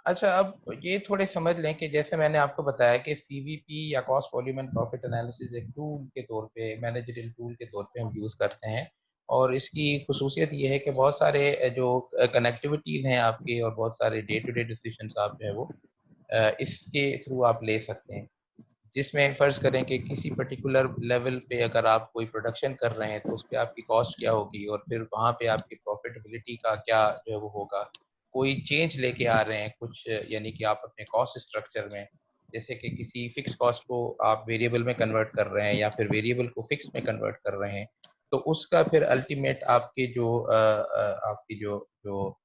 अच्छा, अब ये थोड़े समझ लें कि जैसे मैंने आपको बताया कि सीवीपी या cost volume and profit analysis एक टूल के तौर पे, मैनेजरियल टूल के तौर पे हम यूज़ करते हैं। और इसकी खुसूसियत ये है कि बहुत सारे जो कनेक्टिविटीज़ हैं आपके और बहुत सारे डे टू डे डिसीजंस आप जो है वो इसके थ्रू आप ले सकते हैं। जिसमें फ़र्ज़ करें कि किसी पर्टिकुलर लेवल पे अगर आप कोई प्रोडक्शन कर रहे हैं तो उस पे आपकी कॉस्ट क्या होगी और फिर वहाँ पे आपकी प्रॉफिटेबिलिटी का क्या जो है वो होगा। कोई चेंज लेके आ रहे हैं कुछ, यानी कि आप अपने कॉस्ट स्ट्रक्चर में, जैसे कि किसी फिक्स कॉस्ट को आप वेरिएबल में कन्वर्ट कर रहे हैं या फिर वेरिएबल को फिक्स में कन्वर्ट कर रहे हैं, तो उसका फिर अल्टीमेट आपके जो आपकी जो जो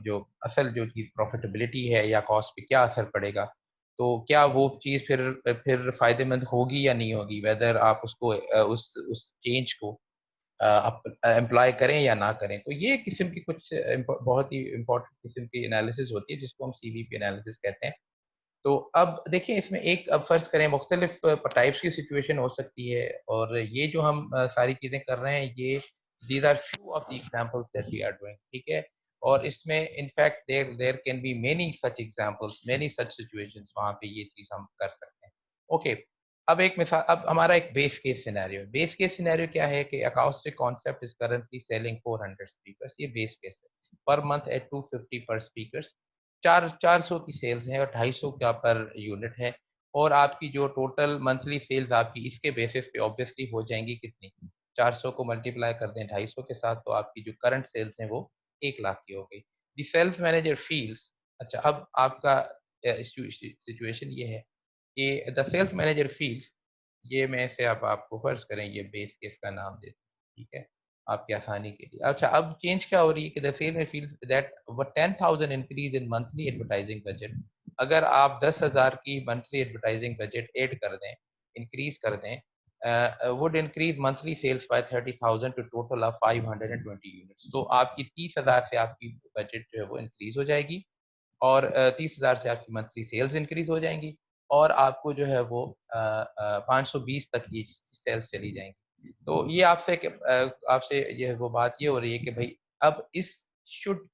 जो असल जो चीज़ प्रॉफिटेबिलिटी है या कॉस्ट पे क्या असर पड़ेगा। तो क्या वो चीज़ फिर फ़ायदेमंद होगी या नहीं होगी, वेदर आप उसको उस चेंज को आप एम्प्लॉय करें या ना करें। तो ये किस्म की कुछ बहुत ही इम्पोर्टेंट किस्म की एनालिसिस होती है जिसको हम सीवीपी एनालिसिस कहते हैं। तो अब देखिए इसमें एक, अब फ़र्ज़ करें मुख्तलिफ टाइप्स की सिचुएशन हो सकती है और ये जो हम सारी चीज़ें कर रहे हैं, ये these are few of the examples that we are doing, ठीक है? और इसमें in fact there there can be many such examples, many such situations, वहाँ पे ये चीज़ हम कर सकते हैं। ओके, अब एक मिसाल, अब हमारा एक बेस केस सिनेरियो है। बेस केस सिनेरियो क्या है कि acoustic concept is currently selling 400 speakers, ये बेस केस है। पर मंथ एट 250 पर स्पीकर्स, 400 की सेल्स है और 250 का पर यूनिट है। और आपकी जो टोटल मंथली सेल्स आपकी इसके बेसिस पे ऑब्वियसली हो जाएंगी कितनी, 400 को मल्टीप्लाई कर दें 250 के साथ, तो आपकी जो करंट सेल्स हैं वो 1 लाख की हो गई। द सेल्स मैनेजर फील्स, अच्छा अब आपका सिचुएशन ये है कि द सेल्स मैनेजर फील्स, ये मैं से अब आपको फर्ज करें ये बेस केस का नाम देते हैं, ठीक है, आपकी आसानी के लिए। अच्छा, अब चेंज क्या हो रही है कि द सेल में फील्स दैट वो 10,000 increase in monthly advertising budget, अगर आप 10,000 की मंथली एडवर्टाइजिंग बजट ऐड कर दें, इंक्रीज कर दें, would increase monthly sales by 30,000 to total of 520 units. तो आपकी 30,000 से आपकी बजट जो है वो इंक्रीज हो जाएगी और 30,000 से आपकी मंथली सेल्स इंक्रीज हो जाएंगी और आपको जो है वो 520 तक ये सेल्स चली जाएंगी। तो ये आपसे ये वो बात ये हो रही है कि भाई अब इस should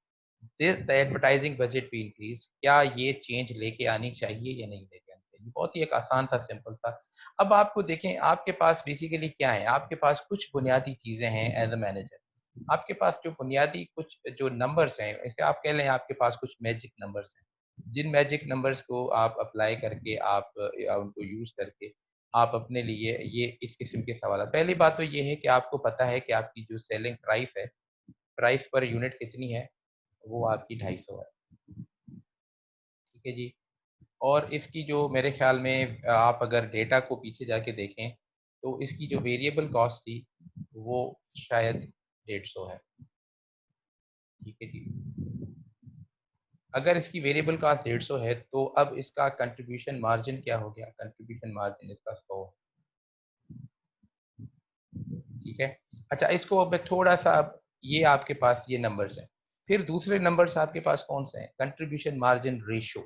the advertising budget be increase, क्या ये चेंज लेके आनी चाहिए या नहीं लेके आनी चाहिए। बहुत ही एक आसान था, सिंपल था। अब आपको देखें, आपके पास बेसिकली क्या है, आपके पास कुछ बुनियादी चीजें हैं एज अ मैनेजर। आपके पास जो बुनियादी कुछ जो नंबर्स हैं, ऐसे आप कह लें आपके पास कुछ मैजिक नंबर्स हैं, जिन मैजिक नंबर्स को आप अप्लाई करके आप या उनको यूज करके आप अपने लिए ये इस किस्म के सवाल, पहली बात तो ये है कि आपको पता है कि आपकी जो सेलिंग प्राइस है, प्राइस पर यूनिट कितनी है, वो आपकी 250 है, ठीक है जी। और इसकी जो मेरे ख्याल में आप अगर डेटा को पीछे जाके देखें तो इसकी जो वेरिएबल कॉस्ट थी वो शायद 150 है, ठीक है जी। अगर इसकी वेरिएबल कॉस्ट 150 है तो अब इसका कंट्रीब्यूशन मार्जिन क्या हो गया, कंट्रीब्यूशन मार्जिन इसका 100, ठीक है। अच्छा, इसको अब मैं थोड़ा सा, अब ये आपके पास ये नंबर्स हैं, फिर दूसरे नंबर्स आपके पास कौन से हैं, कंट्रीब्यूशन मार्जिन रेशो।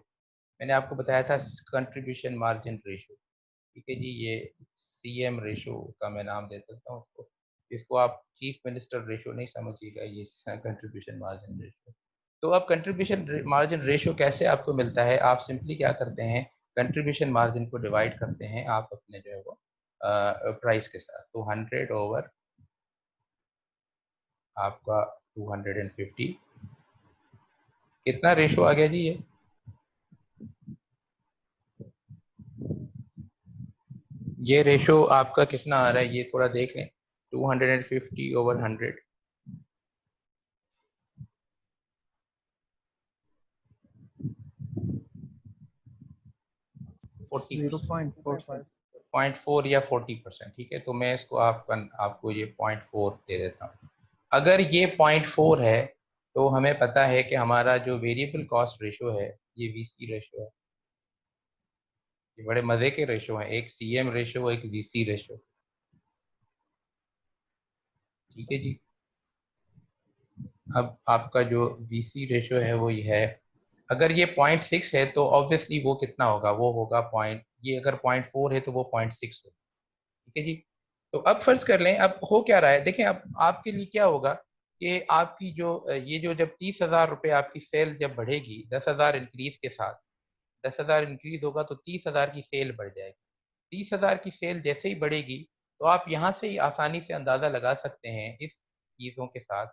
मैंने आपको बताया था कंट्रीब्यूशन मार्जिन रेशो, ठीक है जी। ये सीएम रेशो का मैं नाम दे सकता हूँ उसको, इसको आप चीफ मिनिस्टर रेशो नहीं समझिएगा, ये कंट्रीब्यूशन मार्जिन रेशो। तो अब कंट्रीब्यूशन मार्जिन रेशो कैसे आपको मिलता है, आप सिंपली क्या करते हैं, कंट्रीब्यूशन मार्जिन को डिवाइड करते हैं आप अपने जो है वो प्राइस के साथ। तो 100 ओवर आपका 250, कितना रेशो आ गया जी ये रेशो आपका कितना आ रहा है, ये थोड़ा देख लें। 250 ओवर 100, 40%, 0.45। 0.4 या 40%, ठीक है। तो मैं इसको आपको ये 0.4 दे देता हूँ। अगर ये 0.4 है तो हमें पता है कि हमारा जो वेरिएबल कॉस्ट रेशो है ये वीसी रेशो है। ये बड़े मजे के रेशो हैं, एक सीएम रेशो एक वीसी रेशो, ठीक है जी। अब आपका जो वीसी रेशो है वो ये है, अगर ये 0.6 है तो ऑब्वियसली वो कितना होगा, वो होगा पॉइंट, ये अगर 0.4 है तो वो 0.6 होगा, ठीक है जी। तो अब फर्ज कर लें, अब हो क्या रहा है, देखें अब आपके लिए क्या होगा कि आपकी जो ये जो जब 30,000 रुपये आपकी सेल जब बढ़ेगी 10,000 इंक्रीज के साथ, 10,000 इंक्रीज होगा तो 30,000 की सेल बढ़ जाएगी। 30,000 की सेल जैसे ही बढ़ेगी तो आप यहाँ से ही आसानी से अंदाजा लगा सकते हैं इस चीजों के साथ।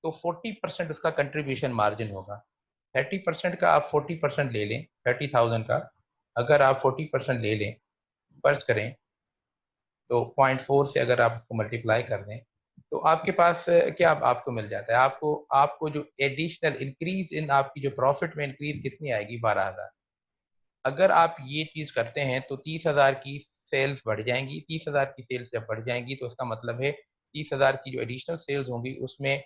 तो 40% उसका कंट्रीब्यूशन मार्जिन होगा। 30% का आप 40% ले लें, 30,000 का अगर आप 40% ले लें, फर्ज करें तो 0.4 से अगर आप उसको मल्टीप्लाई कर दें तो आपके पास क्या आपको मिल जाता है, आपको आपको जो एडिशनल इंक्रीज इन आपकी जो प्रॉफिट में इंक्रीज कितनी आएगी, 12,000। अगर आप ये चीज करते हैं तो 30,000 की सेल्स बढ़ जाएंगी। 30,000 की सेल्स जब बढ़ जाएंगी तो उसका मतलब है 30,000 की जो एडिशनल सेल्स होंगी उसमें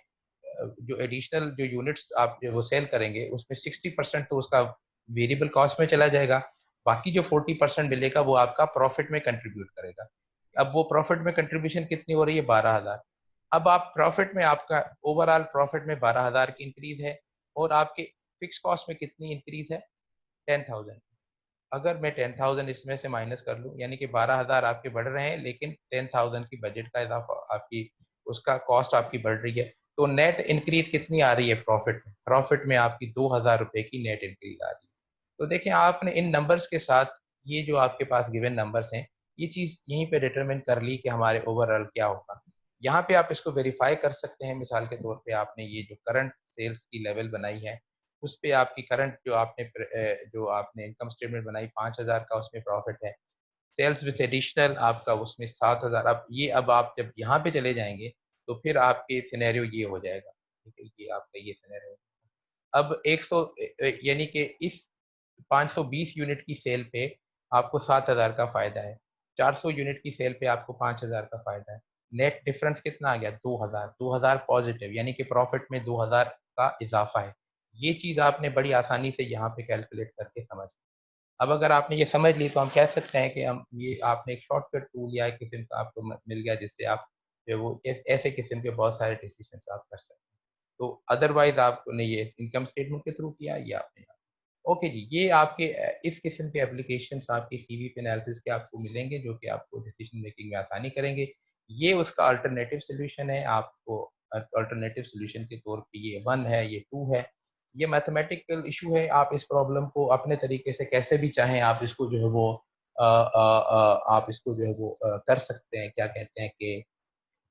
जो एडिशनल जो यूनिट्स आप जो वो सेल करेंगे उसमें 60% तो उसका वेरिएबल कॉस्ट में चला जाएगा। बाकी जो 40% मिलेगा वो आपका प्रॉफिट में कंट्रीब्यूट करेगा। अब वो प्रॉफिट में कंट्रीब्यूशन कितनी हो रही है, 12,000। अब आप प्रॉफिट में आपका ओवरऑल प्रॉफिट में 12,000 की इंक्रीज है और आपके फिक्स कॉस्ट में कितनी इंक्रीज है, 10,000। अगर मैं 10,000 इसमें से माइनस कर लूं यानी कि 12,000 आपके बढ़ रहे हैं लेकिन 10,000 की बजट का इजाफा आपकी उसका कॉस्ट आपकी बढ़ रही है, तो नेट इंक्रीज कितनी आ रही है प्रॉफिट में, प्रॉफिट में आपकी 2,000 रुपए की नेट इंक्रीज आ रही है। तो देखें आपने इन नंबर्स के साथ ये जो आपके पास गिवन नंबर्स हैं ये चीज यहीं पे डिटरमिन कर ली कि हमारे ओवरऑल क्या होगा। यहाँ पे आप इसको वेरीफाई कर सकते हैं। मिसाल के तौर पे आपने ये जो करंट सेल्स की लेवल बनाई है उस पे आपकी करंट जो आपने इनकम स्टेटमेंट बनाई 5,000 का उसमें प्रॉफिट है। सेल्स विथ एडिशनल आपका उसमें 7,000। अब आप जब यहाँ पे चले जाएंगे तो फिर आपके सिनेरियो ये हो जाएगा, ठीक है, ये आपका ये सिनेरियो। अब 100 यानी कि इस 520 यूनिट की सेल पे आपको 7,000 का फायदा है, 400 यूनिट की सेल पे आपको 5,000 का फायदा है। नेट डिफरेंस कितना आ गया, 2,000। 2,000 पॉजिटिव यानी कि प्रॉफिट में 2,000 का इजाफा है। ये चीज आपने बड़ी आसानी से यहाँ पे कैलकुलेट करके समझ। अब अगर आपने ये समझ ली तो हम कह सकते हैं कि हम ये आपने एक शॉर्टकट टूल या एक किस्म का आपको मिल गया जिससे आप जो वो ऐसे किस्म के बहुत सारे डिसीजन आप कर सकते हैं। तो अदरवाइज आपने ये इनकम स्टेटमेंट के थ्रू किया या आपने। ओके जी, ये आपके इस किस्म के एप्लीकेशंस आपके सीवीपी एनालिसिस के आपको मिलेंगे जो कि आपको डिसीजन मेकिंग में आसानी करेंगे। ये उसका अल्टरनेटिव सोल्यूशन है। आपको अल्टरनेटिव सोल्यूशन के तौर पे ये 1 है, ये 2 है। ये मैथमेटिकल इशू है। आप इस प्रॉब्लम को अपने तरीके से कैसे भी चाहें आप इसको जो है वो आप इसको जो है वो कर सकते हैं, क्या कहते हैं कि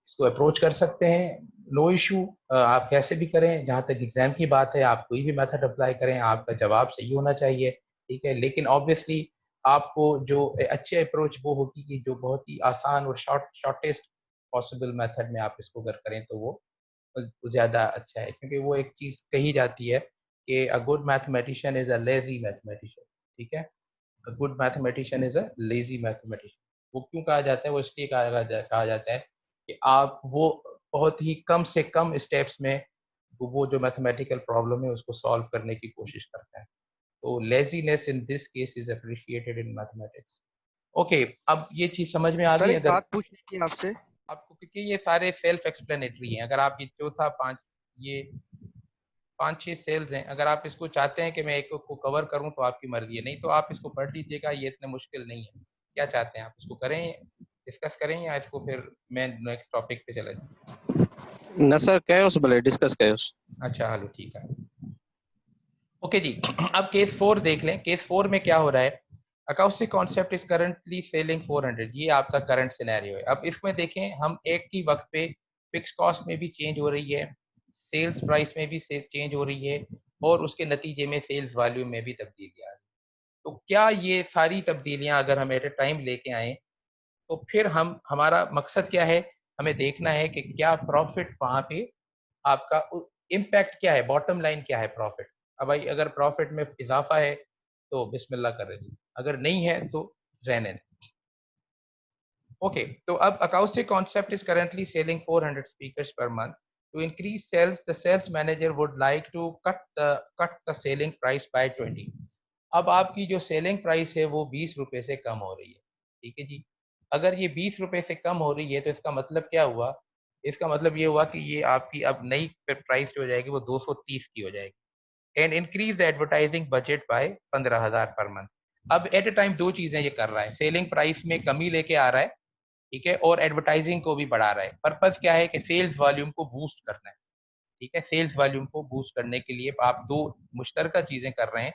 इसको अप्रोच कर सकते हैं। नो इशू, आप कैसे भी करें। जहां तक एग्जाम की बात है आप कोई भी मेथड अप्लाई करें, आपका जवाब सही होना चाहिए, ठीक है। लेकिन ऑब्वियसली आपको जो अच्छी अप्रोच वो होगी कि जो बहुत ही आसान और शॉर्टेस्ट पॉसिबल मेथड में आप इसको अगर करें तो वो ज्यादा अच्छा है। क्योंकि वो एक चीज कही जाती है कि a good mathematician is a lazy mathematician, ठीक है। A good mathematician is a lazy mathematician. वो क्यों कहा जाता है, वो इसलिए कहा जाता है कि आप वो बहुत ही कम से कम स्टेप्स में वो जो मैथमेटिकल प्रॉब्लम है उसको सॉल्व करने की कोशिश करता है। तो laziness in this case is appreciated in mathematics. Okay, अब ये चीज समझ में आ सर गई एक अगर बात पूछनी थी आपसे। आपको, क्योंकि ये सारे सेल्फ एक्सप्लेनेटरी हैं। अगर आप ये चौथा पांच ये 5-6 सेल्स हैं, अगर आप इसको चाहते हैं कि मैं एक को कवर करूं तो आपकी मर्जी है, नहीं तो आप इसको पढ़ लीजिएगा, ये इतने मुश्किल नहीं है। क्या चाहते हैं आप, इसको करें, डिस्कस करें या इसको फिर मैं नेक्स्ट टॉपिक पे चले जाऊं? न सर कयोस भले डिस्कस कयोस। अच्छा हेलो, ठीक है। ओके जी, अब केस 4 देख लें। केस 4 में क्या हो रहा है, acoustic concept is currently selling 400। ये आपका करंट सिनेरियो है। अब इसमें देखें हम एक ही वक्त पे फिक्स कॉस्ट में भी चेंज हो रही है, सेल्स प्राइस में भी चेंज हो रही है और उसके नतीजे में सेल्स वॉल्यूम में भी तब्दीली आ रही है। तो क्या ये सारी तब्दीलियां अगर हम एट ए टाइम लेके आए तो फिर हम हमारा मकसद क्या है, हमें देखना है कि क्या प्रॉफिट वहां पे आपका इम्पैक्ट क्या है, बॉटम लाइन क्या है प्रॉफिट। अब भाई अगर प्रॉफिट में इजाफा है तो बिस्मिल्लाह कर रही, अगर नहीं है तो रहने दें। ओके, तो अब acoustic concept is currently selling 400 speakers per month. To increase sales the sales manager would like to cut the selling price by 20। अब आपकी जो सेलिंग प्राइस है वो 20 रुपए से कम हो रही है, ठीक है जी। अगर ये 20 रुपए से कम हो रही है तो इसका मतलब क्या हुआ, इसका मतलब ये हुआ कि ये आपकी अब नई प्राइस जो हो जाएगी वो 230 की हो जाएगी। And increase the advertising budget by 15,000 per month. अब एट ए टाइम दो चीजें ये कर रहा है, सेलिंग प्राइस में कमी लेके आ रहा है, ठीक है, और एडवर्टाइजिंग को भी बढ़ा रहा है। पर्पज क्या है कि सेल्स वॉल्यूम को बूस्ट करना है। ठीक है, सेल्स वॉल्यूम को बूस्ट करने के लिए आप दो मुश्तरका चीजें कर रहे हैं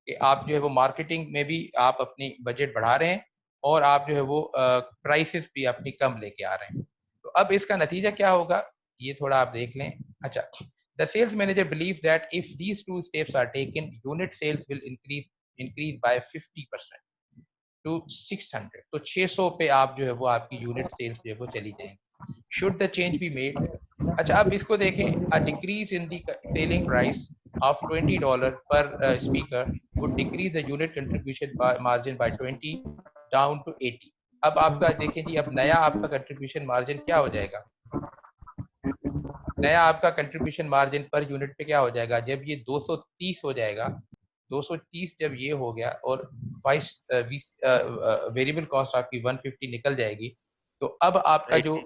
कि आप जो है वो मार्केटिंग में भी आप अपनी बजट बढ़ा रहे हैं और आप जो है वो प्राइसेस भी अपनी कम लेके आ रहे हैं। तो अब इसका नतीजा क्या होगा, ये थोड़ा आप देख लें। अच्छा, the sales manager believe that if these two steps are taken, unit sales will increase by 50% to 600। तो 600 पे आप जो है वो आपकी यूनिट सेल्स जो है वो चली जाएंगी। Should the change be made. अच्छा, अब इसको देखें, a decrease in the selling price of $20 पर speaker would decrease the unit contribution by margin by 20 down to 80। अब आपका देखें जी, अब नया आपका कंट्रीब्यूशन मार्जिन क्या हो जाएगा, नया आपका कंट्रीब्यूशन मार्जिन पर यूनिट पे क्या हो जाएगा, जब ये 230 हो जाएगा, 230 जब ये हो गया और 20 वेरिएबल कॉस्ट आपकी 150 निकल जाएगी, तो अब आपका जो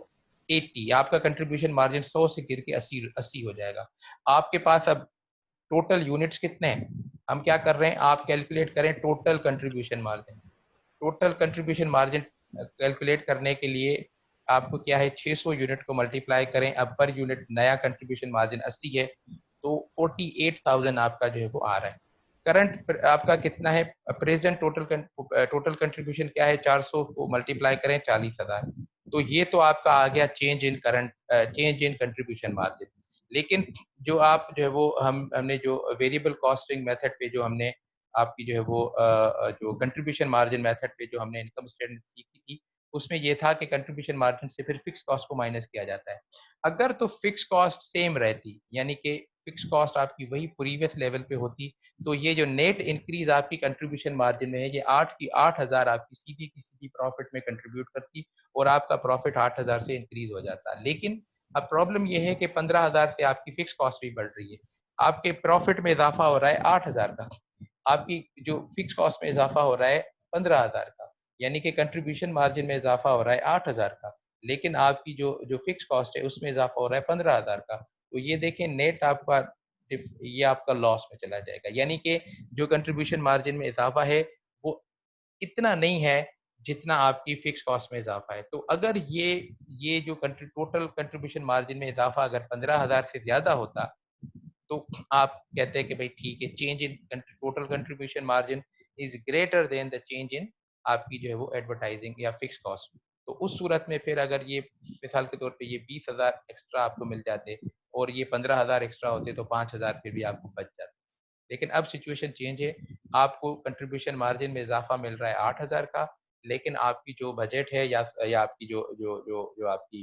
80 आपका कंट्रीब्यूशन मार्जिन 100 से गिर के 80 हो जाएगा। आपके पास अब टोटल यूनिट्स कितने हैं, हम क्या कर रहे हैं, आप कैलकुलेट करें total contribution margin. Total contribution margin calculate करने के लिए आपको क्या है, 600 यूनिट को मल्टीप्लाई करें, अब पर यूनिट नया कंट्रीब्यूशन मार्जिन 80 है, तो 48,000 आपका जो है वो आ रहा है। करंट आपका कितना है, प्रेजेंट टोटल कंट्रीब्यूशन क्या है, 400 को मल्टीप्लाई करें 40,000। तो ये तो आपका आ गया चेंज इन कंट्रीब्यूशन मार्जिन। लेकिन जो आप जो है वो हमने जो वेरिएबल कॉस्टिंग मेथड पे जो हमने आपकी जो है वो जो कंट्रीब्यूशन मार्जिन मेथड पे जो हमने इनकम स्टेटमेंट सीखी थी, उसमें ये था कि कंट्रीब्यूशन मार्जिन से फिर फिक्स कॉस्ट को माइनस किया जाता है। अगर तो फिक्स कॉस्ट सेम रहती, यानी कि फिक्स कॉस्ट आपकी वही प्रीवियस लेवल पे होती, तो ये जो नेट इंक्रीज आपकी कंट्रीब्यूशन मार्जिन में है, ये 8,000 आपकी सीधी की सीधी प्रॉफिट में कंट्रीब्यूट करती और आपका प्रॉफिट 8,000 से इंक्रीज हो जाता। लेकिन अब प्रॉब्लम यह है कि 15,000 से आपकी फिक्स कॉस्ट भी बढ़ रही है, आपके प्रॉफिट में इजाफा हो रहा है 8,000 का, आपकी जो फिक्स कॉस्ट में इजाफा हो रहा है 15,000 का, यानी कि कंट्रीब्यूशन मार्जिन में इजाफा हो रहा है 8,000 का, लेकिन आपकी जो जो फिक्स कॉस्ट है उसमें इजाफा हो रहा है 15,000 का। तो ये देखें, नेट आपका ये आपका लॉस में चला जाएगा, यानी कि जो कंट्रीब्यूशन मार्जिन में इजाफा है वो इतना नहीं है जितना आपकी फिक्स कॉस्ट में इजाफा है। तो अगर ये जो टोटल कंट्रीब्यूशन मार्जिन में इजाफा अगर 15,000 से ज्यादा होता, तो आप कहते हैं कि भाई ठीक है, change in total contribution margin is greater than the change in आपकी जो है वो एडवर्टाइजिंग या फिक्स कॉस्ट। तो उस सूरत में फिर अगर ये मिसाल के तौर पे ये 20,000 एक्स्ट्रा आपको मिल जाते और ये 15,000 एक्स्ट्रा होते, तो 5,000 फिर भी आपको बच जाते। लेकिन अब सिचुएशन चेंज है, आपको कंट्रीब्यूशन मार्जिन में इजाफा मिल रहा है 8,000 का, लेकिन आपकी जो बजट है या आपकी जो जो जो जो आपकी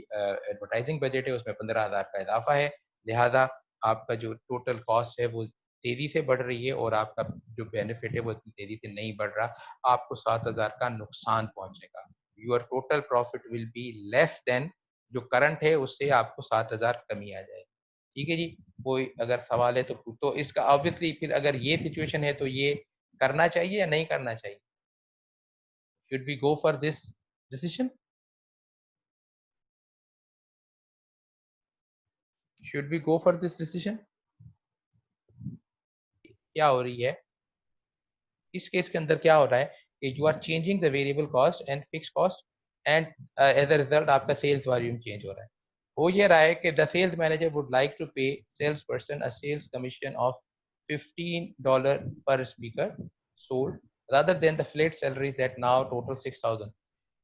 एडवर्टाइजिंग बजट है उसमें 15,000 का इजाफा है, लिहाजा आपका जो टोटल कॉस्ट है वो तेजी से बढ़ रही है और आपका जो बेनिफिट है वो इतनी तेजी से नहीं बढ़ रहा, आपको 7,000 का नुकसान पहुंचेगा। Your total profit will be less than जो करंट है उससे आपको 7,000 कमी आ जाएगी। ठीक है जी, कोई अगर सवाल है तो इसका ऑब्वियसली फिर अगर ये सिचुएशन है तो ये करना चाहिए या नहीं करना चाहिए, should we go for this decision, should we go for this decision. क्या हो रही है इस केस के अंदर, क्या हो रहा है कि you are changing the variable cost and fix cost and as a result आपका सेल्स वॉल्यूम चेंज हो रहा है। हो ये रहा है कि the sales manager would like to pay sales person a sales commission of $15 per speaker sold rather than the flat salaries that now total 6,000।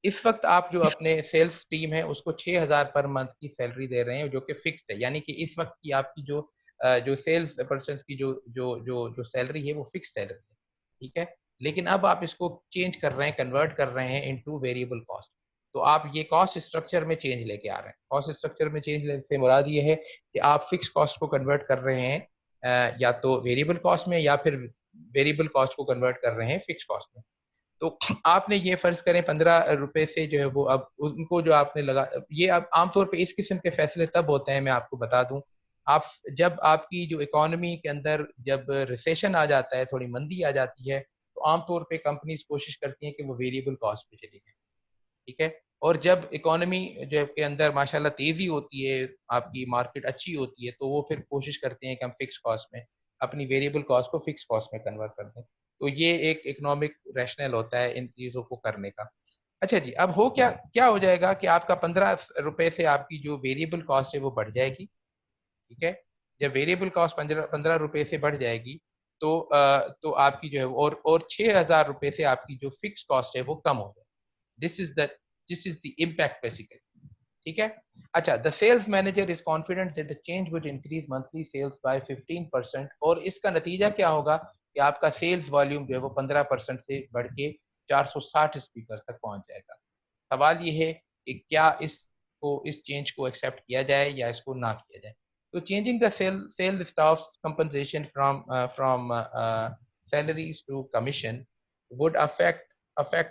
इस वक्त आप जो अपने सेल्स टीम है उसको 6,000 पर मंथ की सैलरी दे रहे हैं जो कि फिक्स्ड है, यानी कि इस वक्त की आपकी जो सेल्स पर्सन की जो जो जो जो सैलरी है वो फिक्स सैलरी है, ठीक है। लेकिन अब आप इसको चेंज कर रहे हैं, कन्वर्ट कर रहे हैं इनटू वेरिएबल कॉस्ट, तो आप ये कॉस्ट स्ट्रक्चर में चेंज लेके आ रहे हैं। कॉस्ट स्ट्रक्चर में चेंज लेने से मुराद ये है कि आप फिक्स कॉस्ट को कन्वर्ट कर रहे हैं या तो वेरिएबल कॉस्ट में या फिर वेरिएबल कॉस्ट को कन्वर्ट कर रहे हैं फिक्स कॉस्ट में। तो आपने ये फर्ज करें 15 रुपए से जो है वो अब उनको जो आपने लगा, ये अब आमतौर पे इस किस्म के फैसले तब होते हैं, मैं आपको बता दूं, आप जब आपकी जो इकोनॉमी के अंदर जब रिसेशन आ जाता है, थोड़ी मंदी आ जाती है, तो आमतौर पे कंपनीज कोशिश करती हैं कि वो वेरिएबल कॉस्ट पे चली जाए, ठीक है। और जब इकोनॉमी जो के अंदर माशाल्लाह तेजी होती है, आपकी मार्केट अच्छी होती है, तो वो फिर कोशिश करते हैं कि हम फिक्स कॉस्ट में अपनी वेरिएबल कॉस्ट को फिक्स कॉस्ट में कन्वर्ट कर दें। तो ये एक इकोनॉमिक रैशनल होता है इन चीजों को करने का। अच्छा जी, अब हो क्या क्या हो जाएगा कि आपका 15 रुपए से आपकी जो वेरिएबल कॉस्ट है वो बढ़ जाएगी, ठीक है। जब वेरिएबल कॉस्ट 15 रुपए से बढ़ जाएगी तो आपकी जो है और 6,000 रुपए से आपकी जो फिक्स कॉस्ट है वो कम हो जाएगी। This is the impact basically. ठीक है। अच्छा, the sales manager is confident that the change would increase monthly sales by 15%। और इसका नतीजा क्या होगा कि आपका सेल्स वॉल्यूम जो है वो 15% से बढ़ के 460 स्पीकर तक पहुंच जाएगा। सवाल ये है कि क्या इस चेंज को एक्सेप्ट किया जाए या इसको ना किया जाए। तो changing the sale staff compensation from salaries to commission would affect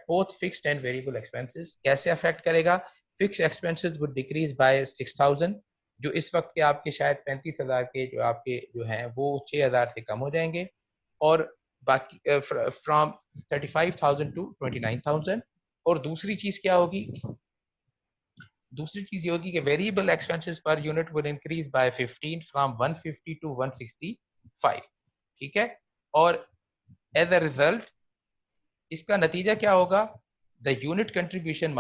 both fixed and variable expenses। कैसे अफेक्ट करेगा? Fix expenses would decrease by 6,000, जो इस वक्त के आपके शायद 35,000 के जो आपके जो हैं वो 6,000 से कम हो जाएंगे। और बाकी फ्रॉम 35,000 टू 29,000। और दूसरी चीज क्या होगी? दूसरी चीज ये होगी कि variable expenses per unit would increase by 15 from 150 to 165। ठीक है। और एज अ रिजल्ट इसका नतीजा क्या होगा? The unit contribution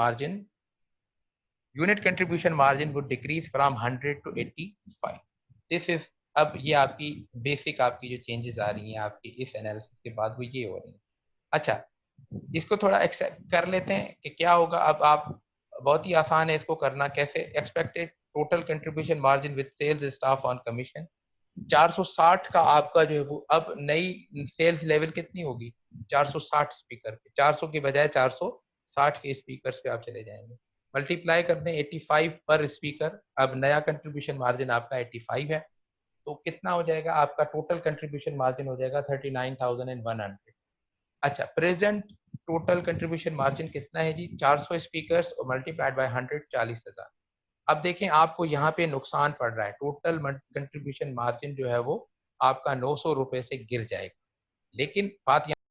margin would decrease from 100 to 85। This is, अब ये आपकी बेसिक आपकी जो चेंजेस आ रही हैं आपकी इस एनालिसिस के बाद वो ये हो रही हैं। अच्छा, इसको थोड़ा एक्सेप्ट कर लेते हैं कि क्या होगा। अब आप, बहुत ही आसान है इसको करना। कैसे? Expected total contribution margin with sales staff on commission 460 का आपका जो है वो अब नई सेल्स लेवल कितनी होगी? 460 स्पीकर पे, 400 के बजाय 460 के स्पीकर पे आप चले जाएंगे। मल्टीप्लाई कर दें 85 पर स्पीकर, अब नया कंट्रीब्यूशन मार्जिन आपका 85 है, तो कितना हो जाएगा? आपका टोटल कंट्रीब्यूशन मार्जिन हो जाएगा 39,100। अच्छा, प्रेजेंट टोटल कंट्रीब्यूशन मार्जिन कितना है जी? 400 स्पीकर्स और मल्टीप्लाइड बाय 100, 40,000। अब देखें आपको यहाँ पे नुकसान पड़ रहा है। टोटल कंट्रीब्यूशन मार्जिन जो है वो आपका 900 रुपए से गिर जाएगा। लेकिन बात